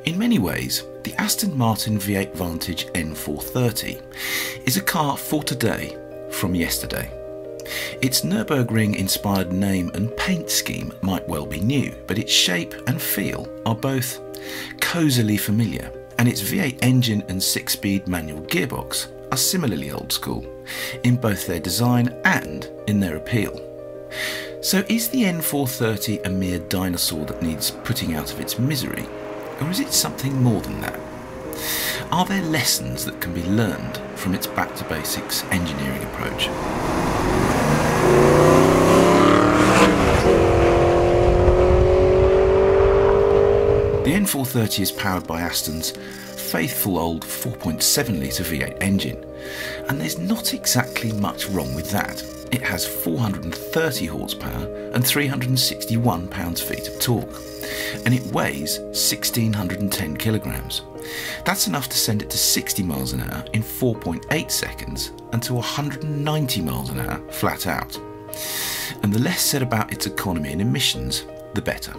In many ways, the Aston Martin V8 Vantage N430 is a car for today from yesterday. Its Nürburgring-inspired name and paint scheme might well be new, but its shape and feel are both cosily familiar, and its V8 engine and 6-speed manual gearbox are similarly old school in both their design and in their appeal. So is the N430 a mere dinosaur that needs putting out of its misery, or is it something more than that? Are there lessons that can be learned from its back to basics engineering approach? The N430 is powered by Aston's faithful old 4.7 litre V8 engine, and there's not exactly much wrong with that. It has 430 horsepower and 361 pounds-feet of torque, and it weighs 1610 kilograms. That's enough to send it to 60 miles an hour in 4.8 seconds and to 190 miles an hour flat out. And the less said about its economy and emissions, the better.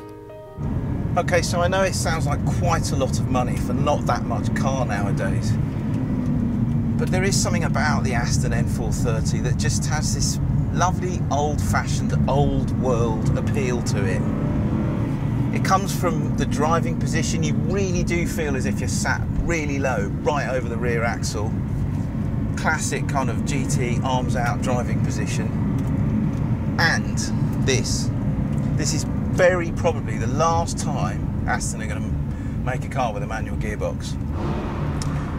Okay, so I know it sounds like quite a lot of money for not that much car nowadays, but there is something about the Aston N430 that just has this lovely old-fashioned, old-world appeal to it. It comes from the driving position. You really do feel as if you're sat really low, right over the rear axle. Classic kind of GT arms out driving position. And this is very probably the last time Aston are going to make a car with a manual gearbox.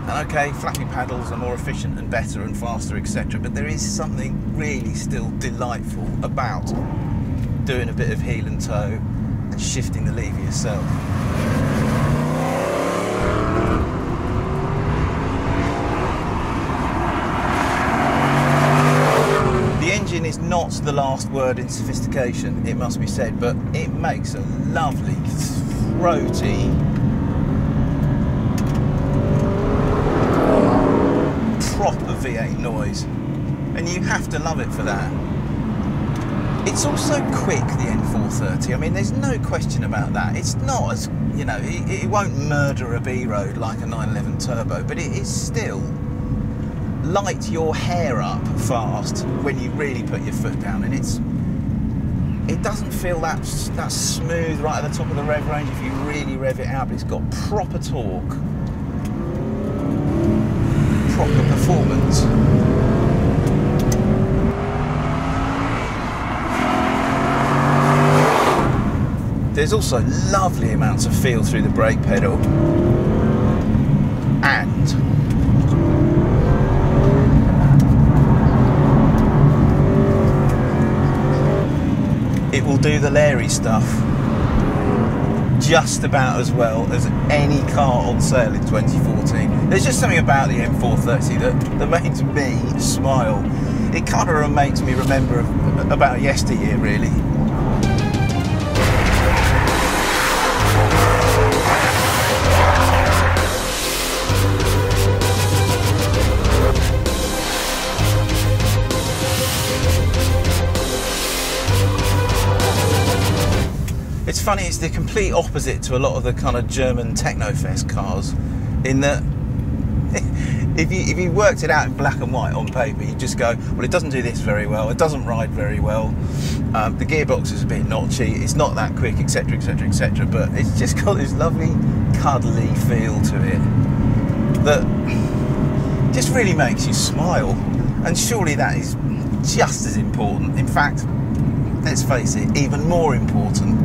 And okay, flappy paddles are more efficient and better and faster, etc. But there is something really still delightful about doing a bit of heel and toe and shifting the lever yourself. The engine is not the last word in sophistication, it must be said, but it makes a lovely, throaty, proper V8 noise, and you have to love it for that. It's also quick, the N430. I mean, there's no question about that. It's not as, you know, it won't murder a B road like a 911 Turbo, but it is still light your hair up fast when you really put your foot down, and it doesn't feel that smooth right at the top of the rev range if you really rev it out, but it's got proper torque, proper performance. There's also lovely amounts of feel through the brake pedal, and it will do the Larry stuff just about as well as any car on sale in 2014. There's just something about the M430 that makes me smile. It kind of makes me remember about yesteryear, really. It's funny, it's the complete opposite to a lot of the kind of German Technofest cars, in that if you worked it out in black and white on paper, you just go, well, it doesn't do this very well, it doesn't ride very well, the gearbox is a bit notchy, it's not that quick, etc, etc, etc, but it's just got this lovely cuddly feel to it that just really makes you smile, and surely that is just as important, in fact, let's face it, even more important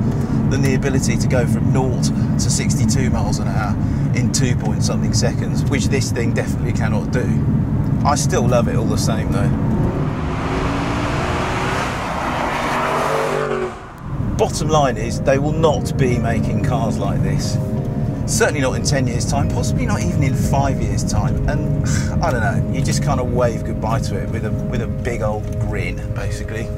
than the ability to go from 0 to 62 miles an hour in 2-point-something seconds, which this thing definitely cannot do. I still love it all the same though. Bottom line is, they will not be making cars like this. Certainly not in 10 years' time, possibly not even in 5 years' time, and I don't know, you just kind of wave goodbye to it with a big old grin, basically.